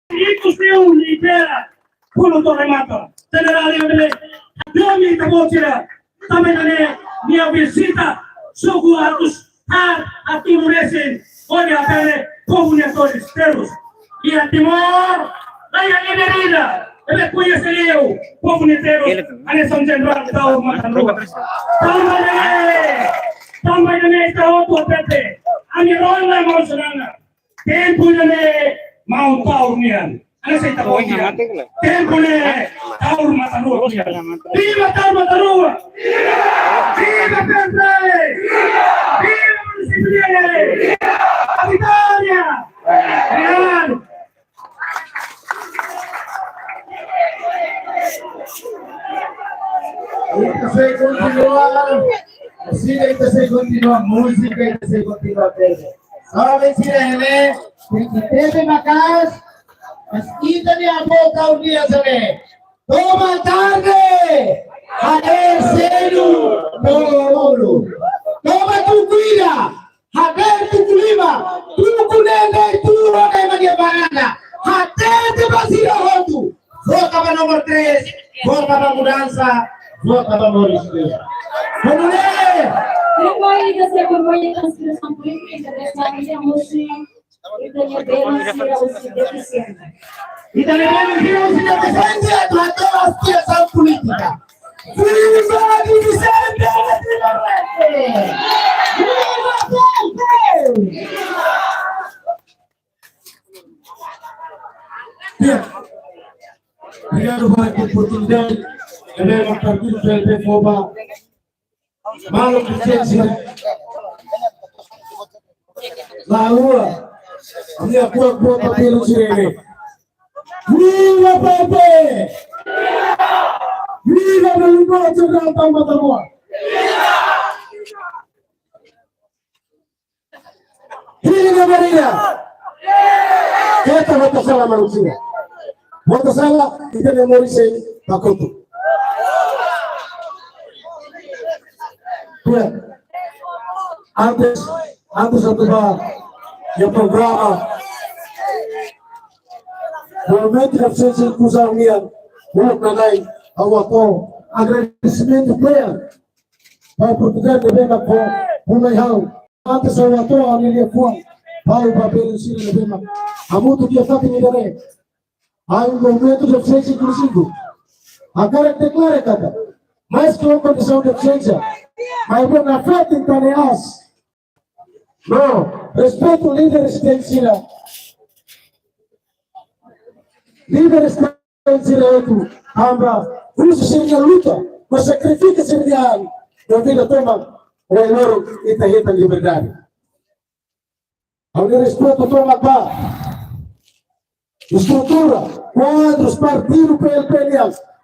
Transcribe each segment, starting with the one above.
Itu seu libera pulu to remato. Generale delle domi da vocera. Tamane mia visita sugu atus atu resin. Olha pele comunitores teus. E a Timor, aí a Liberida. Ele conhece eu, comuniteiros, a Nação Central da Urmatanua. Também está outro PT. A minha ronda é mostrando. Tempo de mau tahu nian. Ana saya tahu nian. Tempo de tahu Urmatanua. Viva tahu Urmatanua. Viva PT. Viva municipio. A vitória. Real. Você continua, assim você continua música, você continua pele. Só vencirene, tem que ter macas, mas kita ni boca o dia sabe. Toma tarde, haber selu, tolo. Toma tu cuida, haber tu clima, tu kunende, tu rone magia banana. Haber te basira hotu. Vota para nomor 3, vota para mudança. Vota para Maurício. Vamos ler! Depois dessa vergonha da inspiração política, dessa emoção, e da liberação deficiente. E da liberação deficiente, do ator a inspiração política. Viva a Vicente Timarete! Viva Vicente! Obrigado pela oportunidade. Ele vai partir do PLP Foba. Malo Vicência. Na rua, a minha boa papel tirei. Viva PLP! Viva o Limão Central da Urmatanua! Viva Maria! Esta votação é maluquinha. Votação e tem Maurício Pacoto. Antes de acabar o programa, realmente a presença de Cusão Mian, o Nanai, ao ator, agradecimento pleno para a oportunidade de ver com o Leihão. Antes ao ator, a Lilia Fuan, para o papel de Ciro de Bema. Há muito que eu faço em Idaré. Há momento de presença inclusive. Agora declara, cara, mais que uma condição de presença. Mas não afeta em Taneas. Não, respeito o líder residencial. Líder residencial, amba, usa seria luta, mas sacrifica seria a vida toma o ouro e a liberdade. Ao respeito toma pá, estrutura, quadros, partido PLP,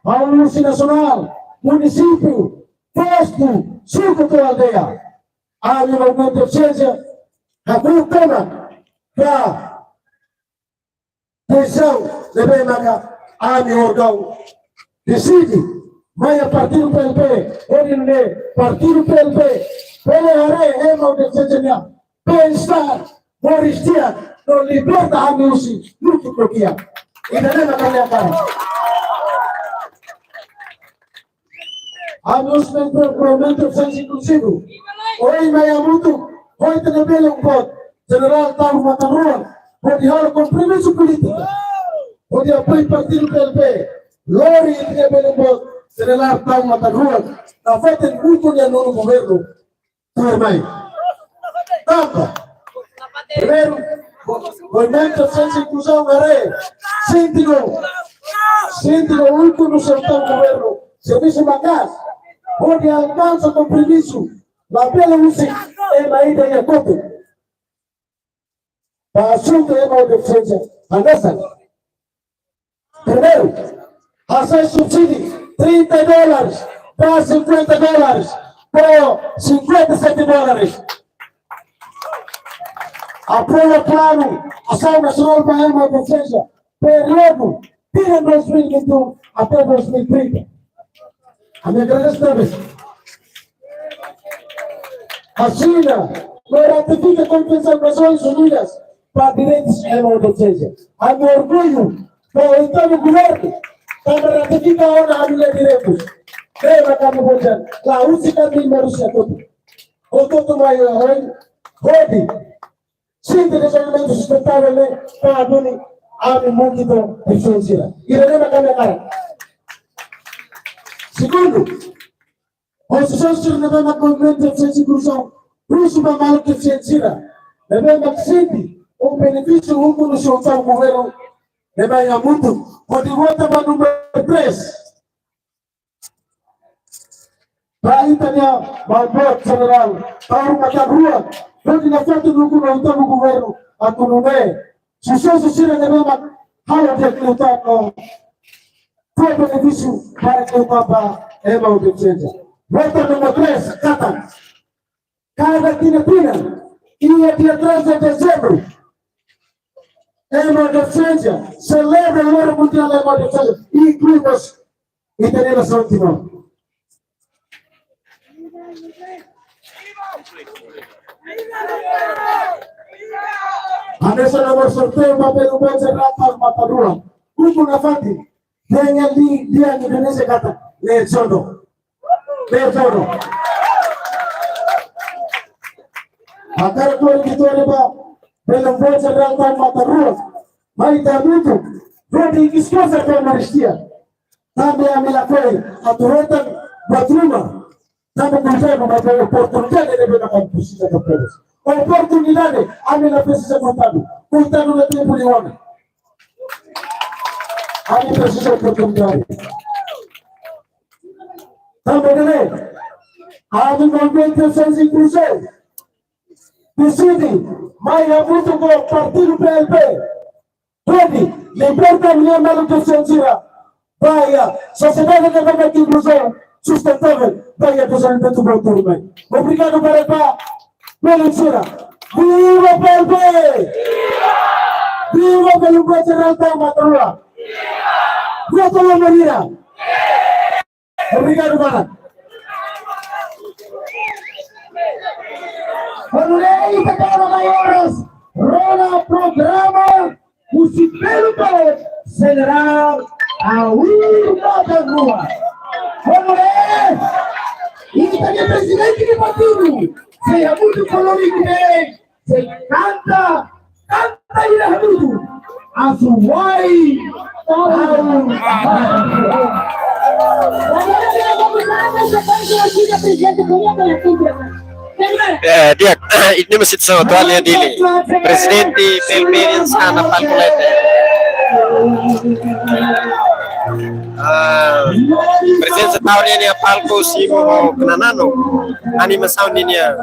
a União Nacional, município, posto, suco da aldeia. Há um movimento de eficiência, a cultura, para decisão de bem a meu órgão decide, mas a partir do PLP, ele não é partido PLP, PLR, é uma decisão, pensar, moristia, não liberta a música, nunca bloqueia. E não é na minha cara. A música é provavelmente senso inclusivo. Oi, Mayamutu, oi, Tenebele, General Tahu Urmatanua, pode dar compromisso político, pode apoiar o partido PLP, Lori e Tenebele, General Tahu Urmatanua, na frente de muito de no governo, tua mãe. Tampa, primeiro, movimento de senso inclusão, síndico, último sertão governo, serviço bacana, onde alcança compromisso, na bela música é na ida e a topo. Para assunto é uma deficiência, a nossa. Primeiro, acesso subsídio, $30, para $50, para $57. Aprova plano, ação nacional para uma deficiência, período, de 2021 até 2030. A minha grande também. A China não ratifica a Convenção das Nações Unidas para direitos da Igreja. A meu orgulho, para então o governo, para ratificar a minha direitos. Crema kami bojan, la usi kami manusia tuh. Untuk maya orang, hobi. Sini desenvolvimento sustentável para duni, ami muito eficiência. Irene kami cara. Segundo, os sócios não vão movimento eficiência cruzão, russo para mal que eficiência. Não vão senti o benefício humano no seu governo. Não vai muito. Quando volta para número 3. Raitanya Malbot General Tahu Macam Rua Bagi nafatu Nuku na utama governo At kunume Susunod sila na naman Halo dia kilutan Kwa beneficio Para kilutan pa Ema udipsenja Volta número 3 Kata Cada tina Ia dia 3 de dezembro Ema udipsenja Celebra o ano mundial Ema udipsenja Incluímos Internacional Timor. Ada nomor sorteo papel ubaca rapat mata ruang. Kumpul nafati. Dengan dia Indonesia kata le jodoh. Agar kau gitu ada pak. Belum baca rapat mata ruang. Mai tamutu. Rodi kiskosa kau maristia. Tambe amila kau aturan buat rumah. Também governo vai ter oportunidade de ver a campusina do país. Oportunidade, a minha precisa contado. Contado no tempo de homem. A minha precisa oportunidade. Também, né? A minha movimento fez inclusão. Decide, mas é muito bom partido PLP. Pode, liberta a minha manutenção tira. Vai, sociedade que vai ter inclusão. Sustentável, vai apresentar o meu turno. Obrigado para Pak Meluncura. Viva PLP! Viva pelo Geral Matarua! Viva pela Marina! Obrigado para. Olhei para maiores, rola programa, o Cipelo General Aurora da Rua. Olha, e também presidente do partido, seja muito colorido bem, se canta e rabudo, a sua dia ini masih sesuatu dili Presidente PLP sana Palcolete. Presença tahun ini Palco Simo Kenanano anima sound ini ya.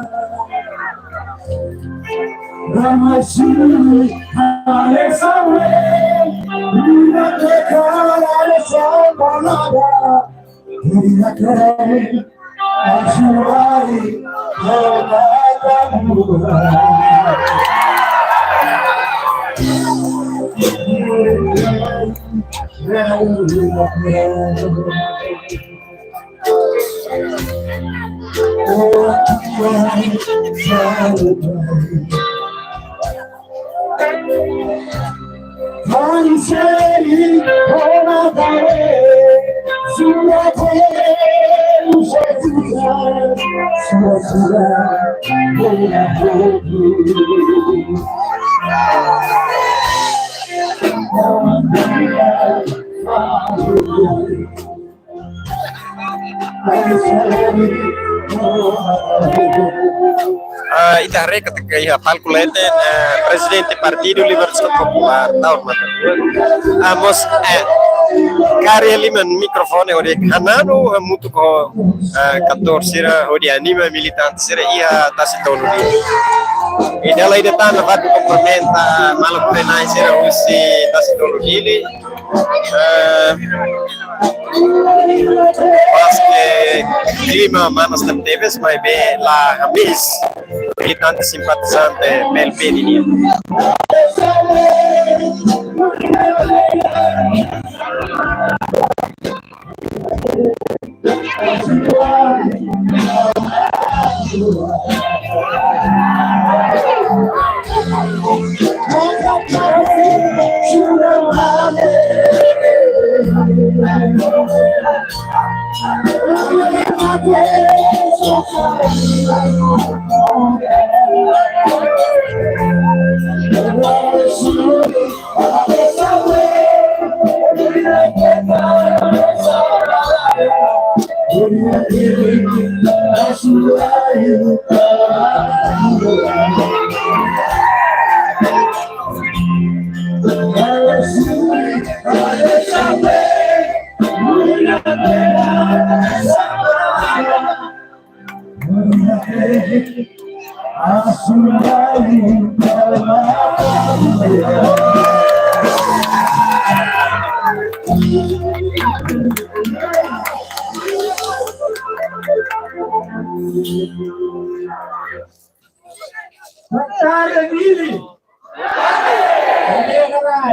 Itare ketika ia Palcolete Presidente Partido Libertação Popular tahun mata amos karya liman mikrofone ode kanano mutu ko kantor sira ode anima militante sira ia tasitonu di idala ide tana vadu complementa malo prenai sira usi tasitonu dili Paske clima manas tam teves mai be la habis militante simpatizante PLP ini.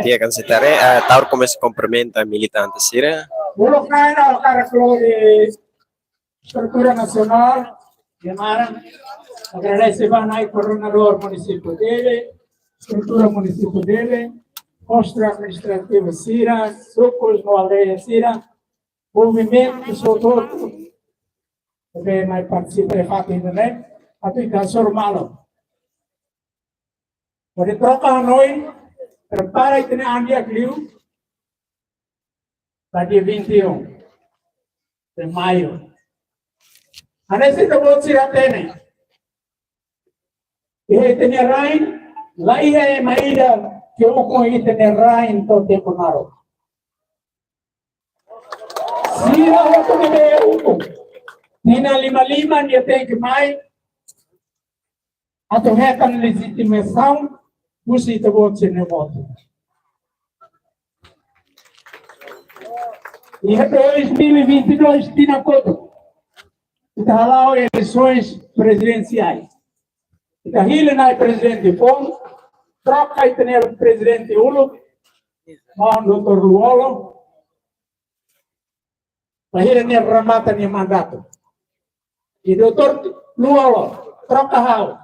Dia akan setare taur como se cumprimenta militante sira. Bulog na yun ako karaklo di struktura nasional, llamaran, agradeceva na coordinador municipio dele, estrutura municipio dele, postura administrativa sira, sucos no aldeia sira, movimento todo, porque mais participa de fato ainda, né? Até que é malo. Pode trocar noi, prepara e tem andi aquilo. Dia 21 de maio. Anesse to bot sira tene. E tene rain, lai é maida que o com e tene rain to tempo naro. Sira o to be o. Nina lima ni tem que mai. Ato rekan legitimação, busi to bot sira voto. E 2022 tinha coisa. Está lá eleições presidenciais. Está ele não é presidente Fon, troca e tem o presidente Ulo, o doutor Luolo, para ele não remata nem mandato. E doutor Luolo, troca hao.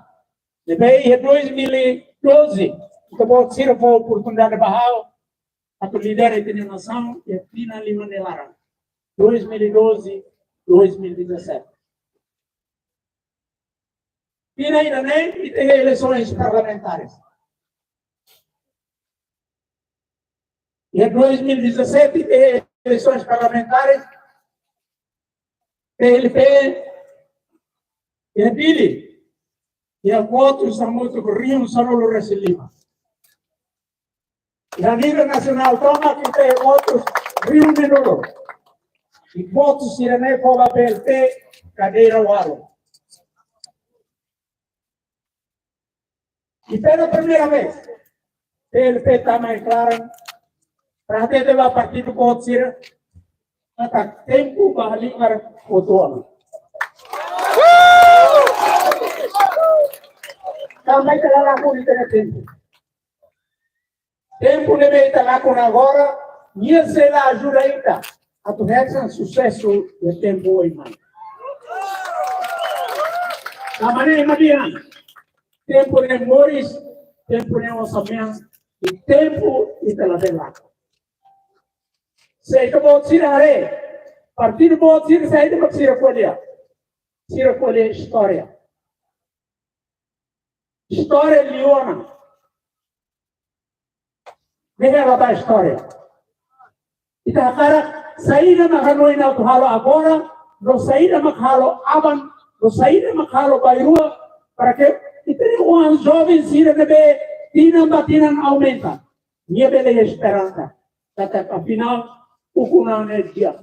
Depois em 2012, então se for a oportunidade de barrar, a líder de nação é Pina Lima de Lara, 2012, 2017. Pina ainda nem tem eleições parlamentares. E em 2017 tem eleições parlamentares, PLP, e Pili, e a votos são muito corridos, só não recebem. A nível nacional, toma que tem votos Rio de Janeiro. E votos Sirene para a PLP, cadeira Waro. E pela primeira vez, PLP está mais clara, para ter o partido voto Sira, até tempo para ligar o dono. Também terá lá por tempo. Tempo de meita lá com agora, minha será ajuda ainda. A tu realizar sucesso de tempo hoje, mãe. A maneira mediana, tempo de Moris, tempo de orçamento e tempo de televisão. Se eu vou tirar, partido vou tirar, sair de tira colher história. História de Leona. Veja da história. Então, agora, saída na Hanoi na Tuhalo agora, não saída Makhalo Aban, não saída Makhalo Bairua, para que então os jovens se bebê, tinam aumenta. Minha bela esperança. Até afinal, o Kunan é dia.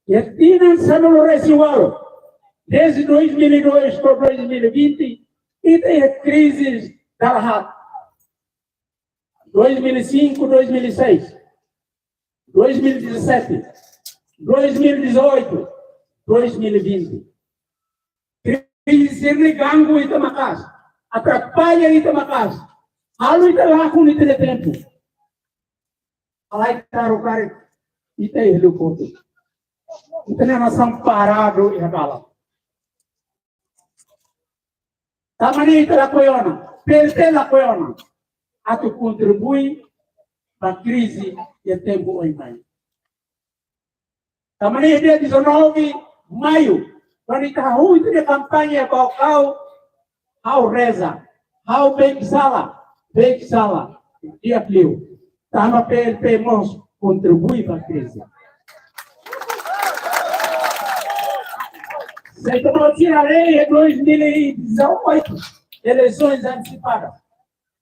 E tinam Sanolo Resiwalo. Desde 2002 para 2020, e tem crises da Lahat. 2005, 2006, 2017, 2018, 2020. Crise de gango e Tamacas, atrapalha e Tamacas, halo e Talaco e Teletempo. Alai o cara e tem ele o ponto. Então, a nação parado e a bala. Tamanita la coiona, perte la coiona. A tu contribui para a crise e tempo ou mais. Também dia 19 de maio, quando está muito de campanha para ao reza, ao bem sala, dia frio, estava PLP nós contribui para a crise. Se eu tirar a lei em 2018, eleições antecipadas,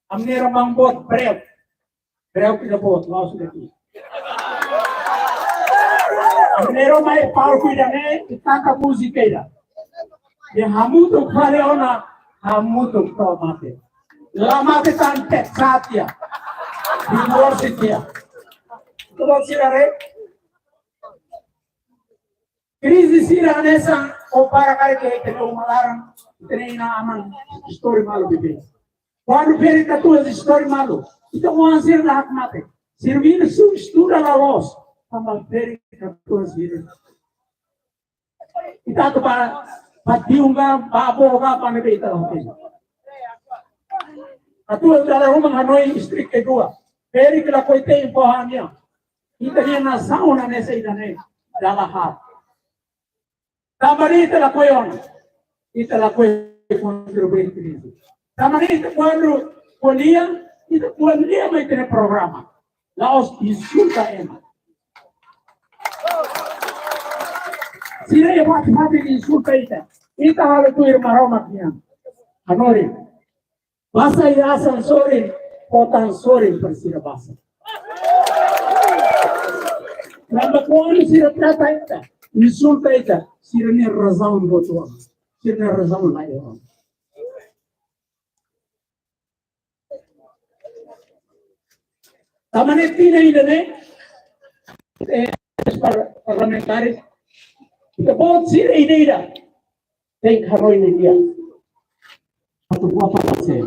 a minha irmã voto breve que eu voto, nosso daqui. A minha irmã é Paulo Cuidane e tanta música aí. E Hamudo Faleona, Hamudo Tomate. Lá mate tante Sátia, University. Eu vou tirar a lei. Crise siranesa o para que tem uma laranja treina aman story malu bebê. Quando vem que tu é story malu, então vamos ser da mate. Servir su estuda la los, ama ver que tu é servir. Então tu para diunga baboga para me beita lá. A tua da uma Hanoi district que dua. Ver que la coite em Pohania. Então na sauna nessa idade da la Tamarita la coiona, ita la contribuir crise. Tamarita quando polia, ita polia mais ter programa. Lá os insulta ema. Se não é parte de insulta ita halo tu irmã Roma pinha. Anori, basa ir ascensores, potansores para ser basa. Lama quando se trata ita. Insulta ita, sirene razão botuan, sirene razão lá eu. Tamane tina ainda né? Parlamentares, então pode ser ainda. Tem Hanoi no dia. Atau buat apa sih?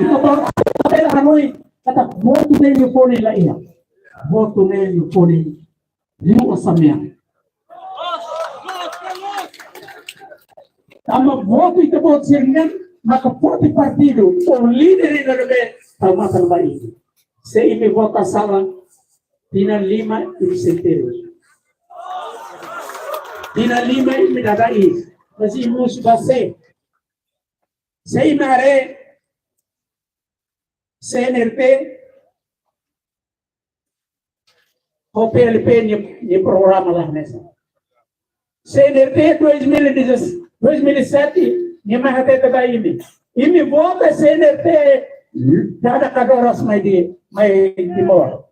Então pode Hanoi kata voto nele fone lá ia, voto nele fone. Liu orçamento. Ama voto itu buat sirnen, maka poti partido, o líder da lebe, tama terbaik. Se ime vota sala, tina 5 centavos. Tina 5 ime dadai, masih mus base. Se ime are, CNRP, o PLP ni programa lá nessa. CNRP 2007 ni mahate taga imi vota CNRP dada kadoras mai timor.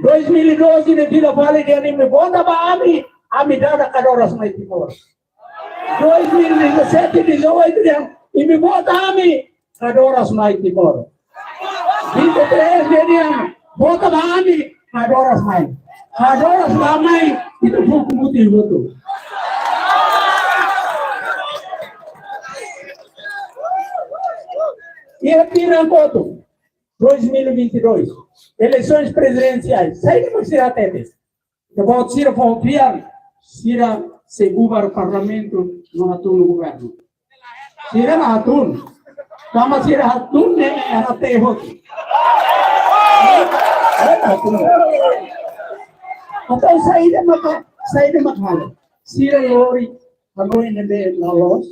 2012 ni Vila Vale dia ni vota ba ami dada kadoras mai timor. 2017 18 dia imi vota ami kadoras mai timor. 23 dia vota ba ami Hadoras mamai itu buku putih betul. E aqui na foto, 2022, eleições presidenciais. Sai de você até desse. Depois Cira confiar, Cira segura o parlamento no atum no governo. Cira na atum, kama Cira atum ne até outro. Atau saya makhala. Sira lori, Hanoi nebe lalos,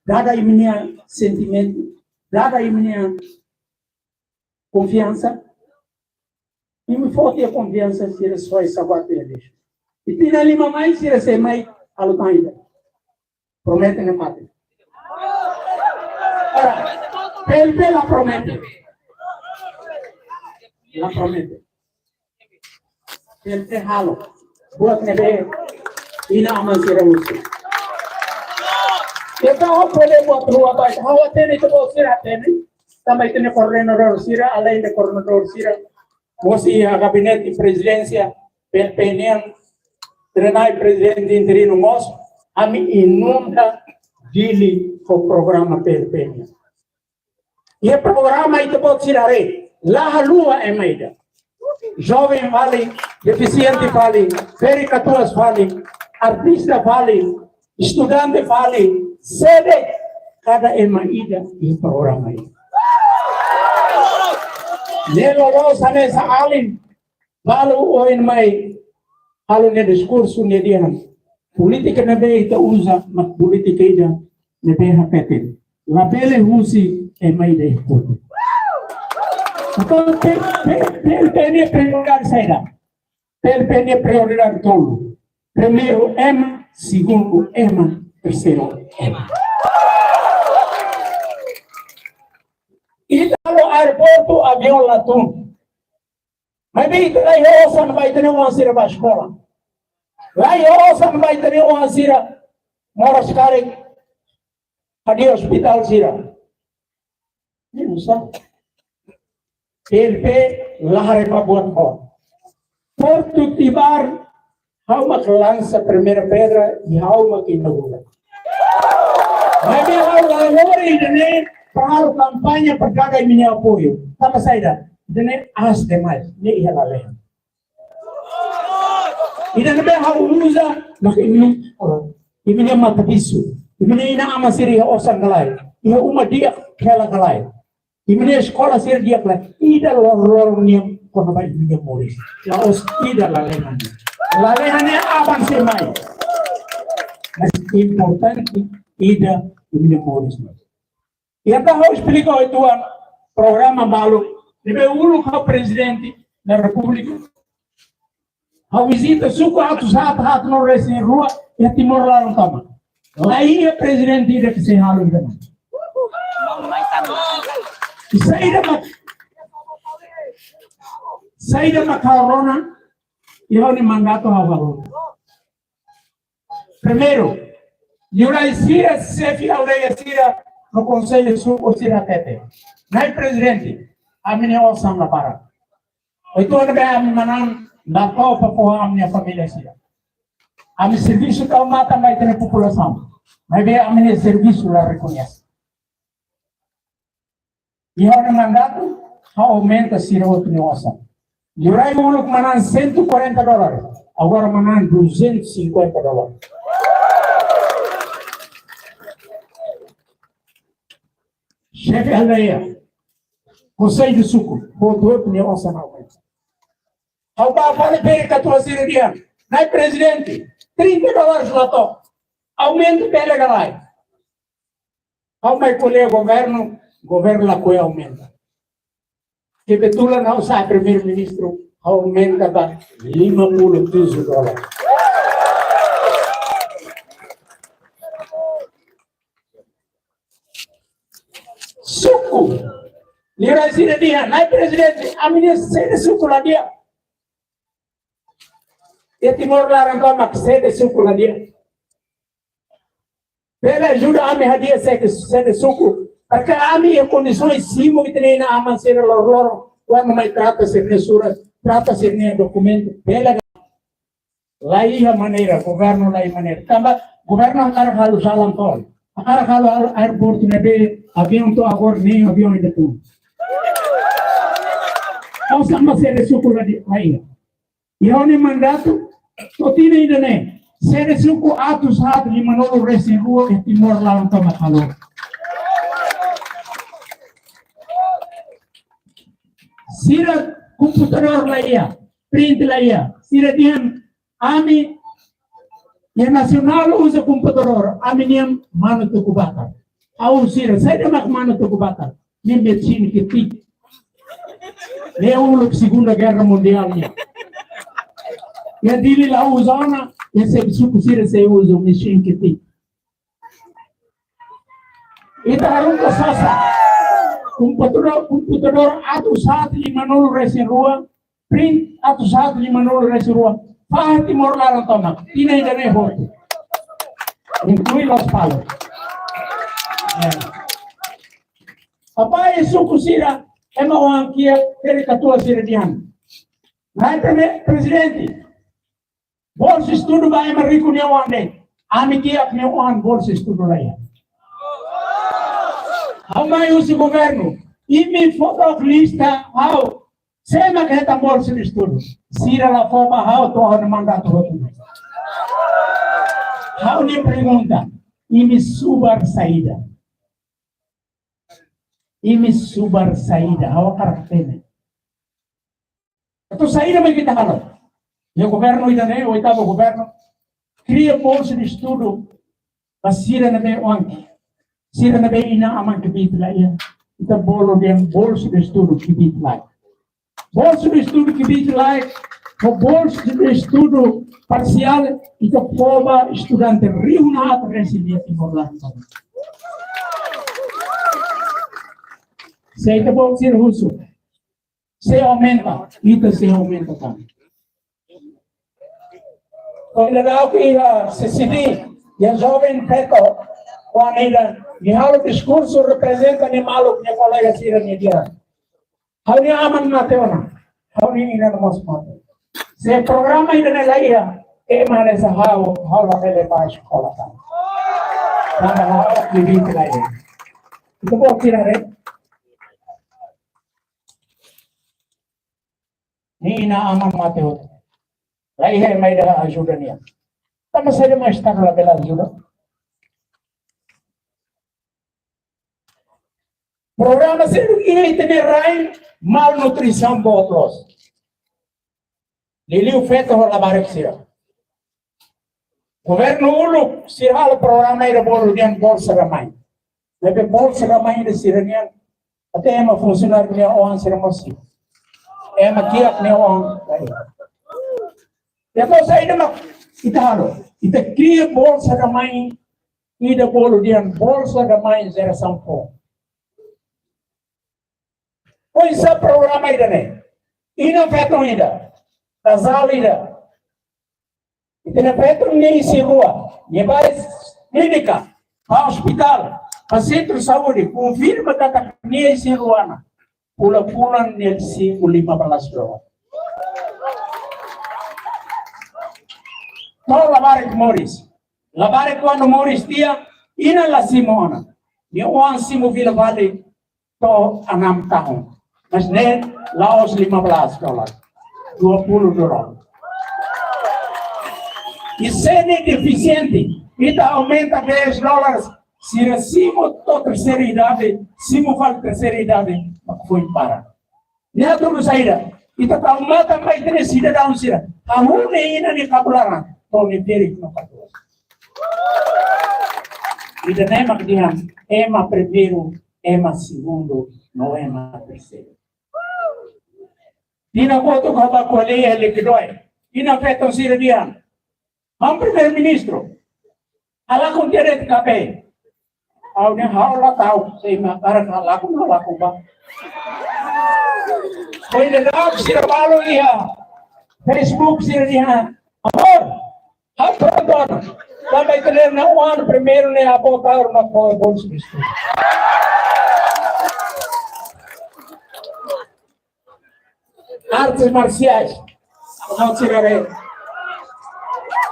dada iminha sentimento, dada iminha confiança, e me forte a confiança sira só essa bateria. E tina lima mais sira se mai alutan ainda. Promete na mate. Ora, PLP la promete. La promete. PLP halo. Buat nebe ina aman sira usi. Então, pode buat rua baik. Hawa tene itu buat sira tene. Também tem coordenador Cira, além de coordenador Cira, você a gabinete de presidência, PNM, treinar presidente interino moço, a mim inunda dele o programa PNM. E o programa aí pode tirar lá a lua é meida. Jovem vale, deficiente vale, pericatuas vale, artista vale, estudante vale, sede cada emaida e programa aí. Nelorosa nessa alin. Lalu oin mai halu ne diskursu ne dia. Politika na be ita usa mak politika ida ne be hapetin. La bele husi e mai de koto. Então pene prioridade saída. Pene prioridade tolo. Primeiro M, segundo M, terceiro M. E no aeroporto avião latum. Mas bem, lá em Ossa não vai ter uma ansira para a escola. Lá em Ossa não vai ter uma ansira moras kare adi hospital sira. Não sabe? PLP lahare para buat ho. Porto Tibar, how mak lança a primeira pedra e how mak inaugura. Mas bem, how lalori dene para a campanha para cada minha apoio. Tama saída. Dene as demais, ne ia la leha. Ida nebe how usa mak ini ini mata bisu. Ini ina amasiri osan galai. Ia uma dia kela galai. Ini sekolah sir dia kelai. Ida lor niam kono bai dia moris. Laos ida la leha. La leha ne abang semai. Mas importante ida ini moris. Ia tahu explica itu programa balu. Deve ulu kau presidente da República. Kau visita suku atus hat no resi rua e timor lá no tama. Lá ia presidente ida que se halu ida. Saída da corona e o mandato hawa. Primeiro, Yurai Sira Sefi Aldeia Sira no Conselho Sul Sira Tete. Nai presidente a minha osam na para. Itu ada bem a manan da topa por a minha família Sira. A minha serviço que mata vai ter população. Mas bem a minha serviço lá reconhece. E o mandato aumenta Sira outro osam. Yurai uluk manan $140. Agora manan $250. Chefe aldeia, Conselho de Suco, voltou para o orçamento. Ao Bafale Perica, tua cirurgia, não presidente, $30 lá tô, aumento pela galai. Ao meu colega governo lá coi aumenta. Que betula não sai primeiro-ministro, aumenta para $50. Suco, lira sini dia, naik presidente, aminnya sede suku lah dia. Dia timur larang kau mak sede suku lah dia. Pela ajuda ami hadia sede suku, porque ami yang kondisi simo kita ni na aman sede lor, quando mai trata sede surat, trata sede documento, pela lain maneira, governo lain maneira. Tambah governo harus halus salam tol. Akara kalau airport nebe avião to agora nem avião ainda tu. Ao sama sede suku lagi lain. Ia ni mandato to tine ainda nem. Sede suku atus hat 5 resi rua e timor lawan to makalo. Sira computador laia, print laia. Sira diam ami yang nasional usa computador, aminim mano tu kubakar. Au sira, saya mak mano tu kubakar. Ni medicina que ti. Ne uluk Segunda Guerra Mundialnya. Ya dili la usana, ya se suku sira se usa medicina que ti. Ita harun ko sasa. Computador atus hat 5 resi rua, print atus hat 5 resi rua. Faham timor larang tomak, ini dari hotu, inclui los palos. Apa yang suku sira, emang orang kia dari ketua sira dihan. Naik presidente, bolsa estudo vai emang riku ni orang deh, ami kia ni orang bolsa estudo lagi. Ama usi governo, imi foto lista, how? Sema que está bolsa de estudo. Sira la forma how to no mandato rotundo. How ni pergunta, imi subar saída. Imi subar saída, how karakternya. Ito sa ina may kita hanap. Yung gobyerno ito na o itabo gobyerno, cria bolsa de estudo, mas sira na ba ang sira na ba inaamang kapitla yan. Ito bolo din bolsa de estudo kapitla. Bolsa de estudo kapitla, o bolsa de estudo parcial, ito forma estudante rio na at residia Timor-Leste. Se ito po sir huso, se aumenta, ito se aumenta também. Kung ilagaw ko sa CD, yung jovem Peto, kung nila, nihalo diskurso representa ni Maluk niya kolega sila niya diyan. Hau niya aman natin na, hau niya ina na mas mati. Sa programa ina nila iya, mali sa hau la kaya pa sekolah ka. Nang hau, libin sila iya. Ito po sila rin. Ni ina aman mati ho. Lahi may dah ajuda niya. Tama sa mga estar la bela ajuda. Programa sila ini tinirain malnutrição botlos. Liliu feto ho la barek sila. Governo uluk sila la programa ira bolu dian bolsa ramai. Lebe bolsa ramai ira sila niyan. Ate ema funcionar niya oan sila mosi. Ema kiak niya oan. Depois aí kita halo, kita cria bolsa da mãe e da bolo dian bolsa da mãe geração pô. Pois esse programa aí né, e não feito ainda, casal ainda, e não feito nem se rua, nem vai clínica, a hospital, a centro de saúde, confirma que nem se rua, pula nel 5-15 Mau labarik Morris. Labarik quando Morris dia, ina la Simona. Ni uang Simo Vila Valley to 6 tahun. Mas ne Laos 15 dolar. 20 dolar. E sendo deficiente, kita aumenta 10 dólares. Se Simo to terceira idade, Simo faz terceira idade, mas foi para. Nia tudo saída. Kita tahu mata mai tenes cidadão sira. Kamu ne ina ni kabularan. Tony Derek no 14. E da nema que diam, ema primeiro, ema segundo, não ema terceiro. Dina koto kaba koleia likidoi. Dina feton sira diam. Ang primeiro-ministro, ala kung direct kape. Aw niya hawla tao, sa ima, parang halaku ba? Kung nilagak sira palo niya, Facebook sira niya, amor, pronto, também ter na ano primeiro nem a botar uma coisa bolsa de estudo. Artes marciais, não tirarei.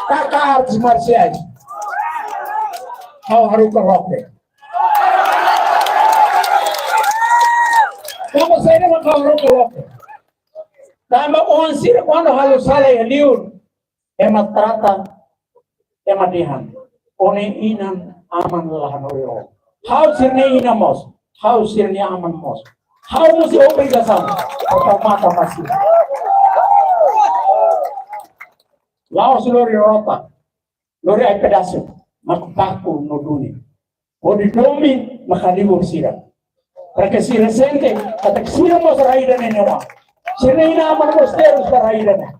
Taca artes marciais. Ao Haruka Roque. Vamos sair uma Haruka Roque. Tama 11 quando halu sale liur. Ema trata, ema dihan. One inan aman lahan oyo. How sirne inamos? How sirne aman mos? How musi obrigação? Otomata masih. Laos lori rota. Lori ay pedaço. Makutaku no duni. O di domi makalibur sira. Porque si resente, atak sira mos raida nenewa. Sirne ina aman mos terus raida ne.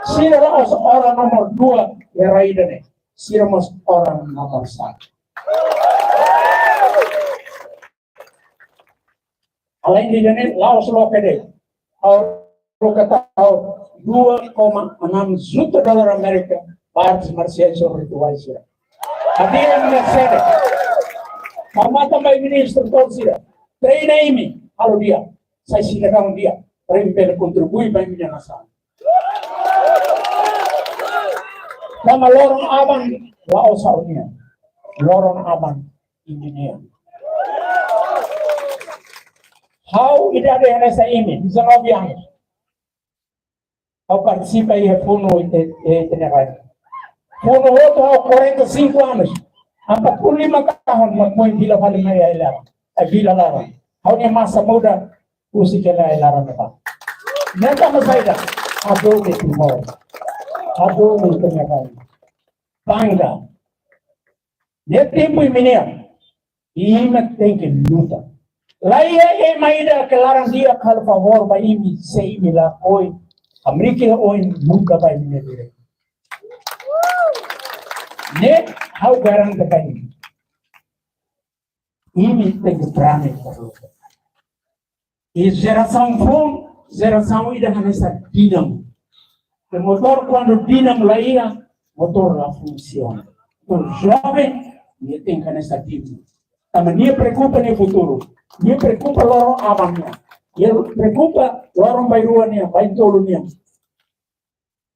Sira mas orang nomor 2 yang raida ne. Sira mas orang nomor 1. Alain di jane Laos lokede. Au kata 2,6 juta dolar Amerika artes marciais sobre rituais sira. Hadir Mercedes. Mama também ministro todo sira. Treina ini kalau dia. Saya silakan dia. Para contribuir para minha nação. Nama lorong aman Laos Saudia. Lorong aman Indonesia. How ida ada nessa ini? 19 anos. Ao participa e funo tenerai. Funo outro ao 45 anos. Ang 45 tahun magmoy Vila Valley Maya Ilara. Vila Lara. How niya masa muda, usi kaya Ilara na pa. Neta masaida. Ado ke timor. Ado ke tengah. Bangga. Dia tempo iminia. Imat tem que luta. Laia maida que larang dia kal favor ba imi sei mila oi. Amerika oi nunca vai me dire. Ne how garang ka bai. Imi tem que prane ko. E geração ida nessa dinamo. O motor quando dinamo laia, motor lá funciona. Então jovem, ele tem que nessa dinamo. Mas não preocupa no futuro. Não preocupa lorong amannya. Ele preocupa lorong bayuannya, baytolunya.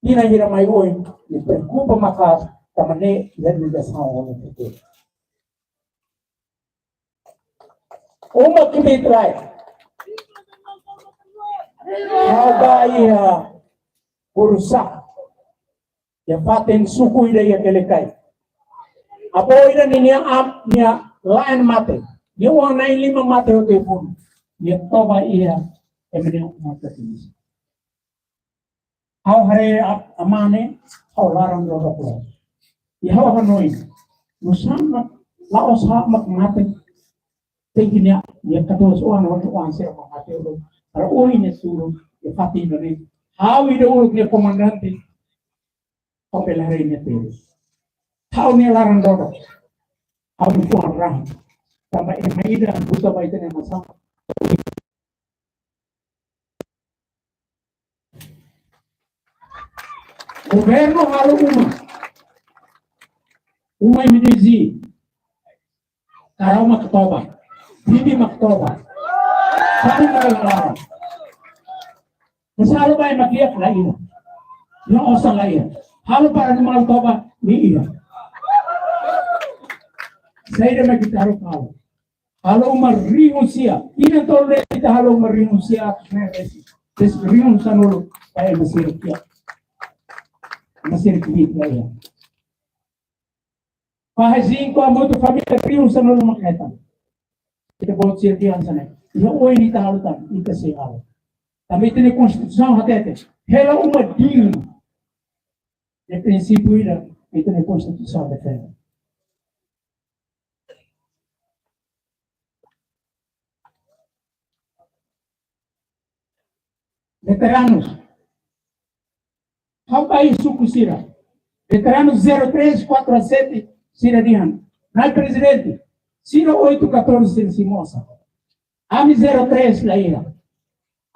Tina hira mai oi, ele preocupa maka tamane ele ligação no futuro. Uma que me trai. Agaya urusak. Ya paten suku ida ya kelekai. Apa ida niya niya lain mate. Dia orang naik 5 mate hote pun. Dia toba iya emene mate ini. Hau hari amane hau larang dodo pulau. Ya hau hanoi. Nusama laos hak mak mate. Tingginya dia kata soan waktu angser mate lo. Para oi ne suruh ya pati nari. Hau ida uruk ne komandante. Kopel hari ne terus. Hau ne larang dodo. Hau puan rang. Sama emaida buta baita ne masam. Governo halo uma imidizi. Karau maktoba. Bibi maktoba. Sari magalala. Masalo ba makiyak lain. Yung osang lain. Halo para ni maktoba ni iya. Saya dah kita harus tahu. Kalau marinusia, ini tolong kita kalau marinusia, marinusia nolo, saya masih kita ya. Pahasin ko amo tu família marinusia nolo makita. Kita buat sirkian sana. Ia oi ni tahu tak, kita sehat. Tapi ini konstitusi hati. Hela umat dingin. De princípio itu ni konstitusi hati. Veteranos, Rapai Suco Cira, veteranos 0347, Cira Dian, Nai presidente, Cira 814 Simosa, AMI 03 Laira,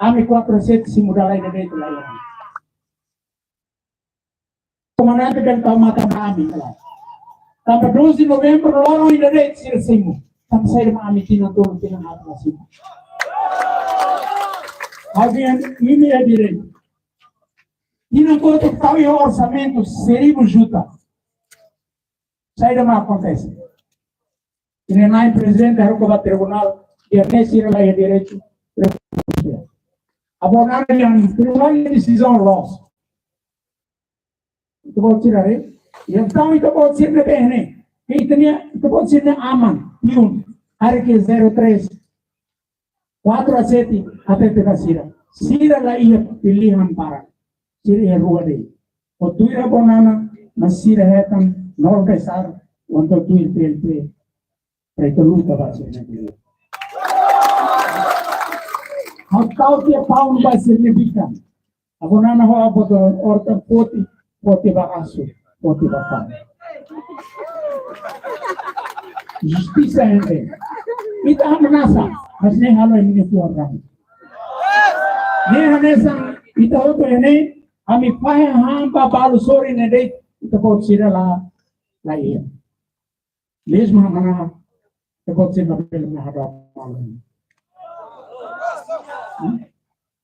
AMI 47 Simudala e Dentro Laira. Comandante del Taumata AMI, Tapa 12 de novembro, Loro e Dentro Cira Simu, Tapa sair AMI Tinatoro Tinahata Simu. Alguém me direito. E não conta tal e orçamento seria justa. Sai da má acontece. E nem o presidente era o tribunal e até se ele é direito. Abonar o tribunal de decisão loss. Itu pode tirar aí. E então itu pode ser bem né. Itu pode ser aman. Piun. Hari que 03 4-7 até ter Cira. Cira lá ia pilihan para. Cira ia rua dele. O tuira bonana, mas Cira retam, não pensar, quando tuir PLP, para itu luta vai ser naquele. Hakau que pau não vai ser nebikan. A bonana ho abodo orta poti bagaço, poti bafan. Justiça é. Ita amenaça. Mas nem halo ini orang. Ni hanesa ita auto ini ami pahe hampa balu sori nede ita pot sira la ia. Mesmo mana ita pot sira bel na hada malu.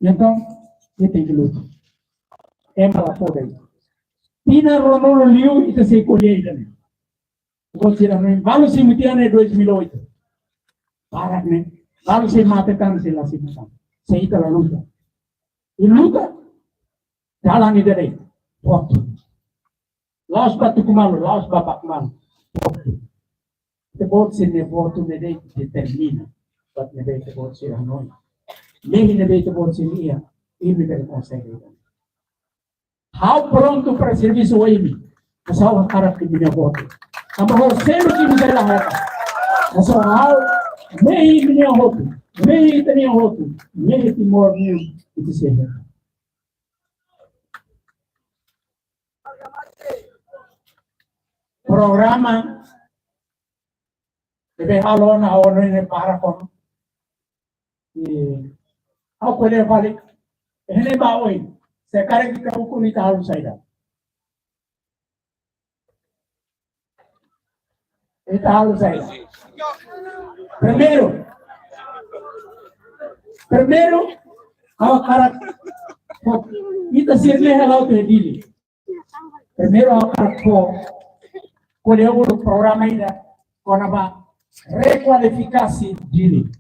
Então, ita tem que lutar. É mala foda. Tina Ronaldo Liu ita se colhe ida. Pot sira nem balu simutiane 2008. Parak ne. Lalu saya matikan sila simutan. Saya itu luta. Ini luta. Jalan ini dari waktu. Laos batu kumalu, laos bapak kumalu. Waktu. Tebot sini waktu ini determina. Buat nebe tebot sini hanoi. Lehi nebe tebot sini iya. IMI del Conselho. How pronto para serviço o IMI? Masao ang harap que minha voto. Ang mga selo que me dela reta. Masao how may minha voto. May minha voto. May timor niyo ito siya. Programa debe halo na ono ni para kono. Ako le balik. Hele ba oi. Sekarang kita hukum itu harus saya. Itu harus saya. Primeiro, ao cara kita sirle halau te dili. Primeiro ao cara colheu o programa ainda quando vai requalificar-se dili.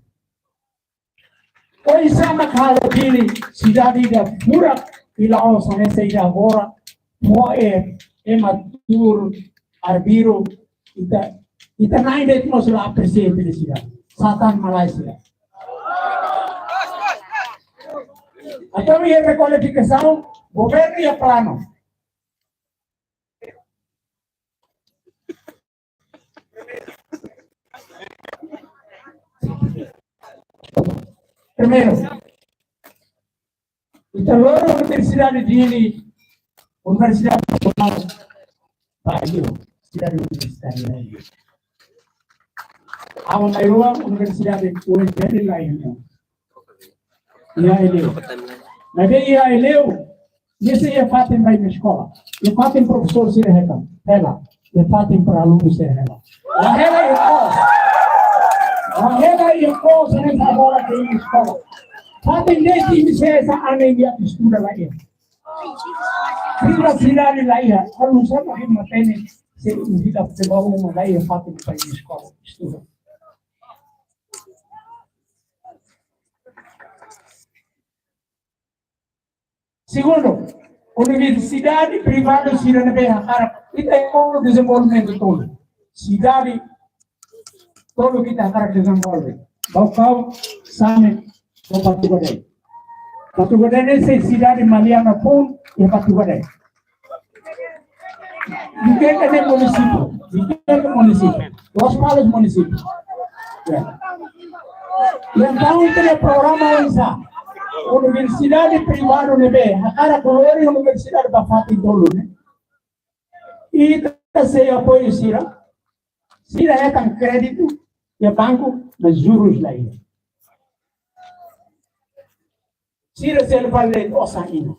Hoje sama kalau dili cidade da pura Ilao sana saida agora moe matur arbiro ita naik det nos la aprecie felicidad Satan Malaysia. Atau ia requalificação governo e plano. Primeiro, então, a Universidade de Universidade Nacional Bahia, Cidade Universitária. A maior universidade UNB lá em Ilhéu. Mas aí Ilhéu, isso é fatem para a escola. E fatem professor se rega, ela. E fatem para aluno se rega. A rega é coisa. A rega é coisa nessa hora que é escola. Fatem desde que se essa anemia estuda lá aí. Bila cidade lá aí, aluno sabe que mantém se vida se vai uma lá aí fatem para a escola estuda. Segundo, universidade privada se não bem harap kita mau desenvolvimento todo. Cidade todo kita harap desenvolve. Bau sama do Batu Gadai. Batu Gadai ni cidade Maliana pun ya Batu Gadai. Bukan ada município. Los Palos município. Yang tahu itu programa Insa. Universidade privada nebe, agora colore universidade bafati dolo né. E se apoio sira é com crédito e banco nos juros lá aí. Sira se ele vale osaina.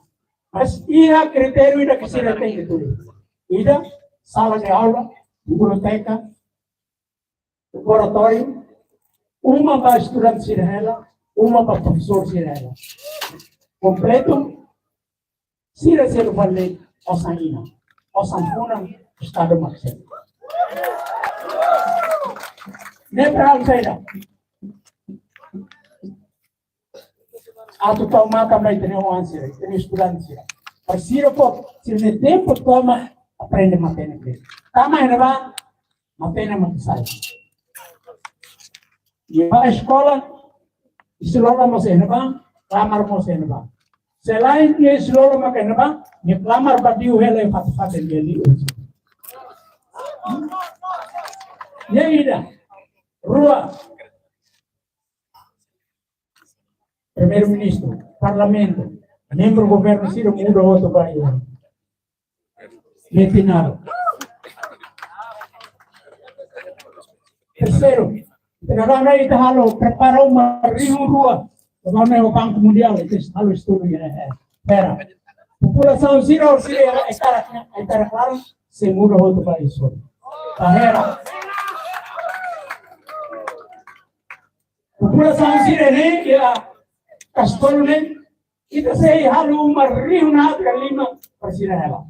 Mas ia critério ida que sira tem tudo. Ida sala de aula, biblioteca, laboratório, uma para estudante sira ela. Uma para professor sirena. Completo, sira se vale osaina, osampuna estado máximo. Nebral saída. Atu toma também tem um answer, tem estudante. Mas sira pô, se no tempo toma aprende matemática. Tama ainda vai matemática. E a escola Islolo mo sa ba? Lamar mo sa ba? Selain dia islolo mo sa ba? Ni lamar ba diu hele fat-faten deli. Yeida. Rua. Primeiro-ministro, parlamento, membro do governo Ciro muda outro país. Metinado. Terceiro, Negara itu halo prepara uma rua, bagaimana o Banco Mundial itu halo estudo ya, pera. População zero é claro, se muda outro país só. Carreira. População zero né, ya castolo né, itu se halo uma rio na lima presiden ela.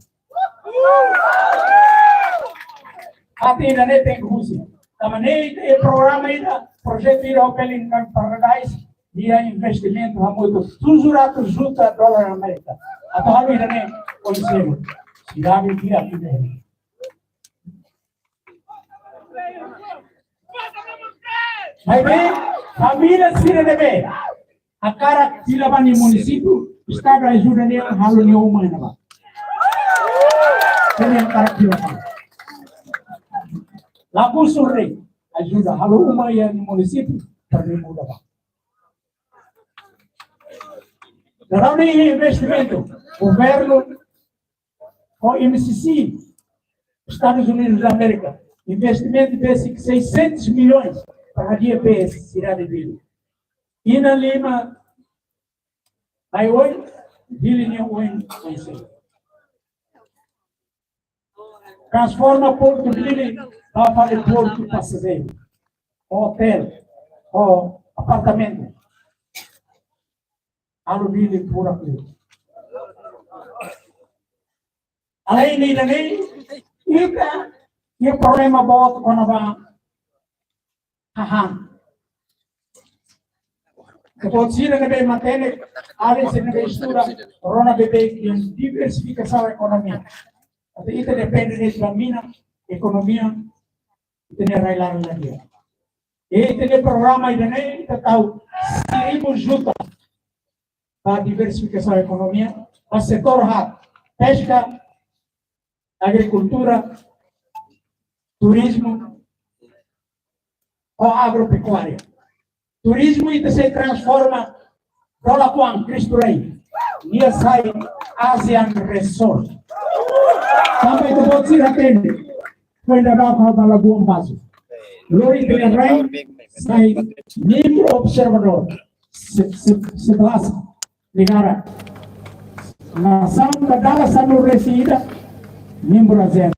Hati nane tem rusi. Também o programa ainda, projeto European Income Paradise, dia investimento a muito, $200 dólar América. Atau hal ini konsep, cidade dia ini. Mas bem, família sira debe, a cara silaban di município, Estado ajuda niya halo niya umay na ba? Kaya ang karakter pa. Lago Surrey ajuda halo umay ang munisipyo perlimuda ba? Dalam ini investimento, governo o MCC, Estados Unidos da América, investimento de 600 milhões para a DPS, Cidade Vila. E na Lima, aí hoje, Vila não conhece. Transforma Porto Vila para Porto Passageiro, hotel, ou apartamento. Alo Vila por aqui. Além disso, yung problema bawat ko na ba hahang. Kapag sila na ba matelik, alin sila na istura, corona bebek yung diversifikasyon sa ekonomiya. At ito depende nito ng mina, ekonomiya, ito na railan lagi. Ito na programa ito na itataw, 1,000 juta para diversifikasyon sa ekonomiya, sa sektor hat, pesca, agricultura, turismo ou agropecuária. Turismo itu se transforma dola kuang Cristo Rei. Dia sai ASEAN Resort. Sampai ke bot sira tende. Pwede ba ako malabuang baso. Lori Dia Rei sai membro observador. Sebelas negara. Nasam kadala sanu resida membro ASEAN.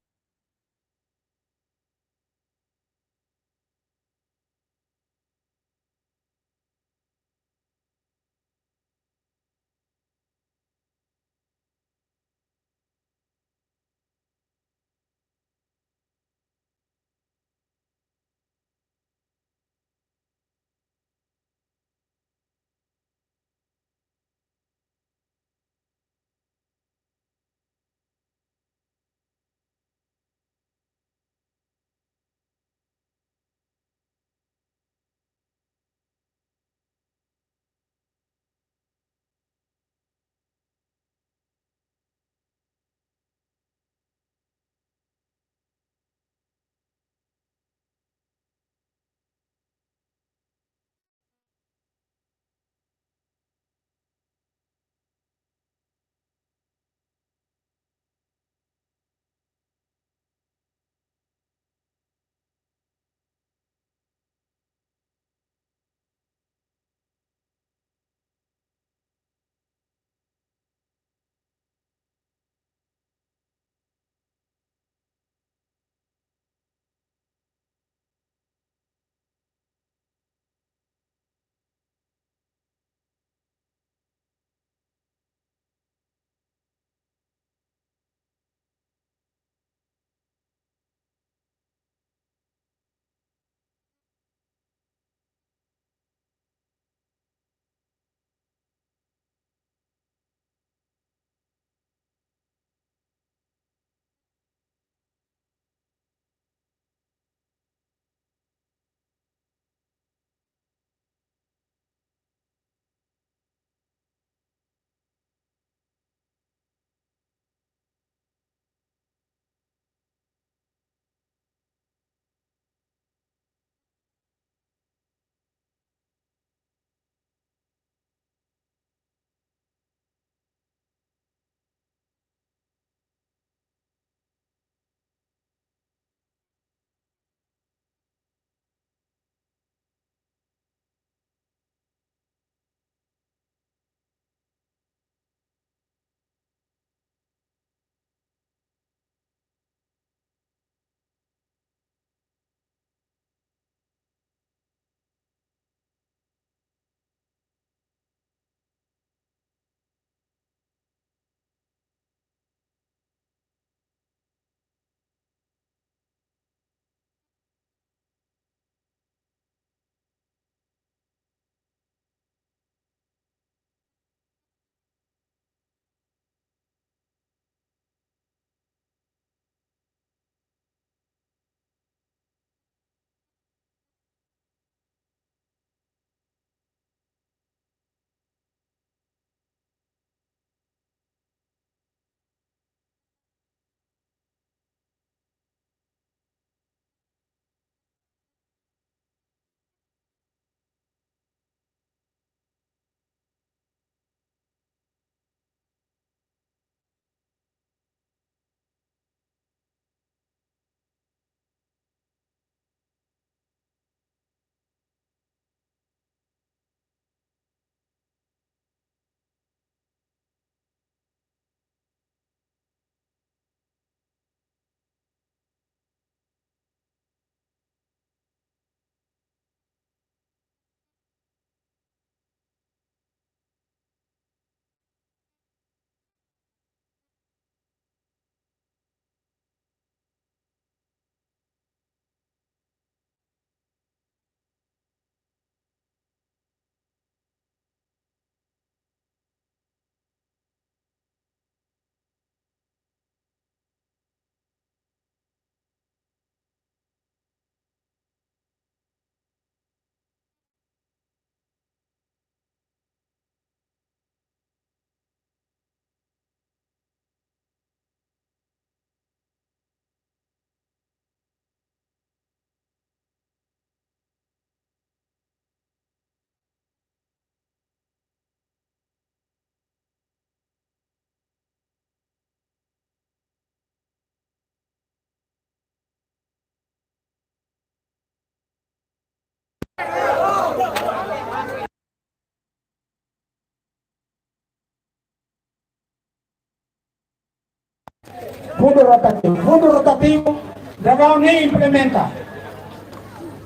Fundo rotativo, Davao nem implementa.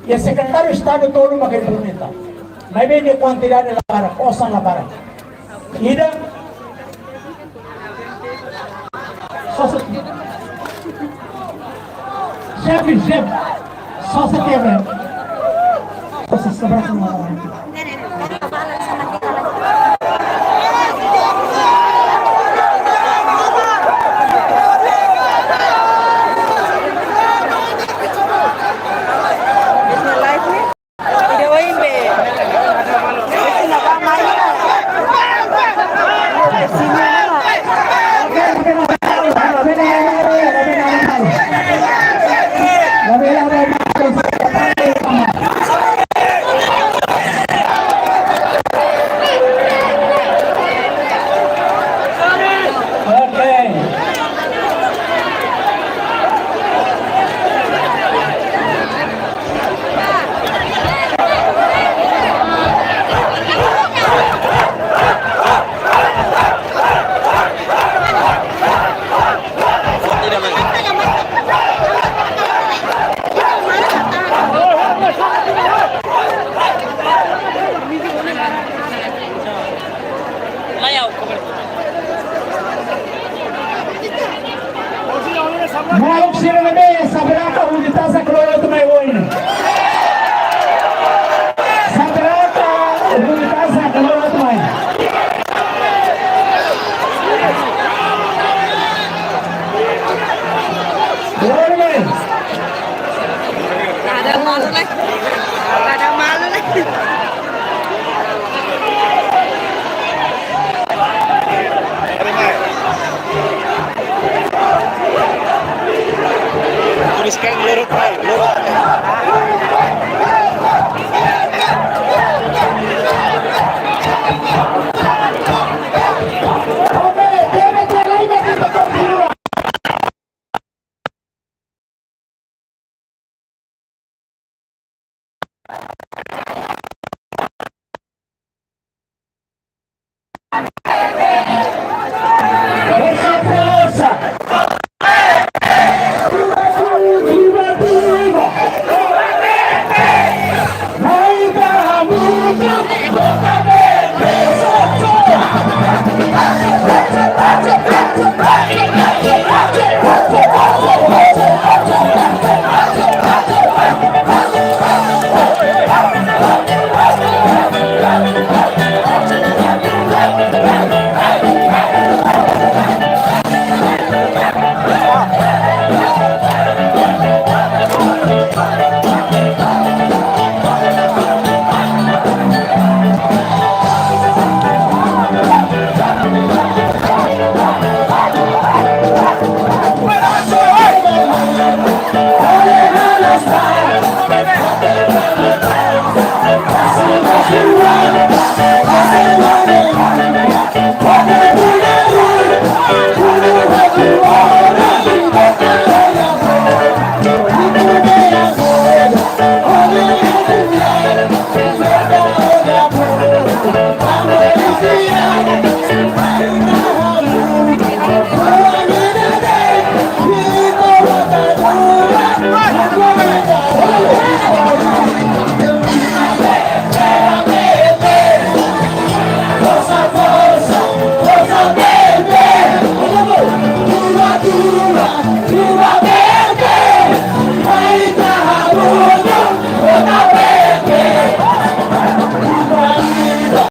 E o secretário de Estado todo não implementa. Mas vem de quantidade de para, poçam lá para. Ida, só se... Chefe, só se quebra. Só se sobra com uma. Mau sila na be, sabrá ka onde está sa kloyo to may win. Sabrá ka onde está sa kloyo to may. Ada malu lagi. Ada malu lagi. Tuliskan lurut baik, lurut.